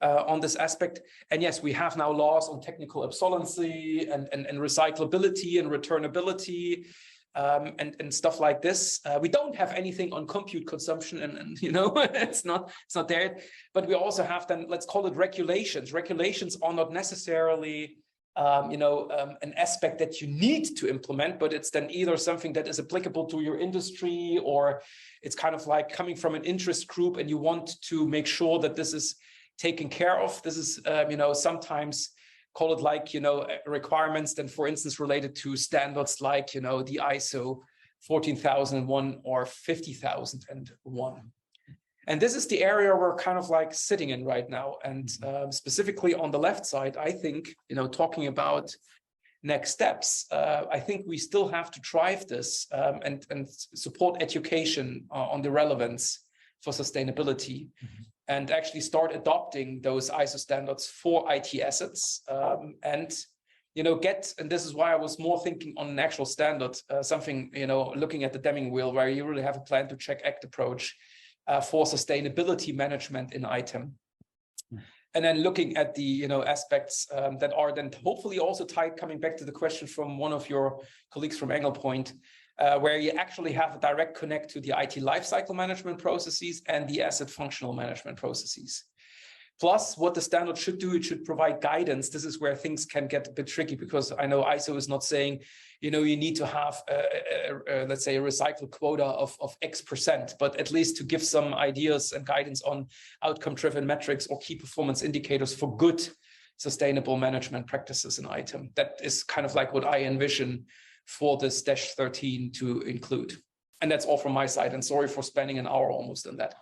on this aspect. And yes, we have now laws on technical obsolescence and recyclability and returnability. And stuff like this. We don't have anything on compute consumption, and you know, it's not there. But we also have then, let's call it regulations. Regulations are not necessarily an aspect that you need to implement, but it's then either something that is applicable to your industry, or it's kind of like coming from an interest group and you want to make sure that this is taken care of. This is, sometimes call it like, requirements then, for instance, related to standards like, the ISO 14001 or 50001. And this is the area we're kind of like sitting in right now. And specifically on the left side, I think, talking about next steps, I think we still have to drive this and support education on the relevance for sustainability, and actually start adopting those ISO standards for IT assets, and this is why I was more thinking on an actual standard, something, looking at the Deming wheel, where you really have a plan to check act approach for sustainability management in ITEM. And then looking at the aspects that are then hopefully also tied, coming back to the question from one of your colleagues from Engelpoint, where you actually have a direct connect to the IT lifecycle management processes and the asset functional management processes. Plus, what the standard should do, it should provide guidance. This is where things can get a bit tricky, because I know ISO is not saying, you need to have, let's say, a recycle quota of X%, but at least to give some ideas and guidance on outcome-driven metrics or key performance indicators for good sustainable management practices in ITEM. That is kind of like what I envision for this -13 to include. And that's all from my side. And sorry for spending an hour almost on that.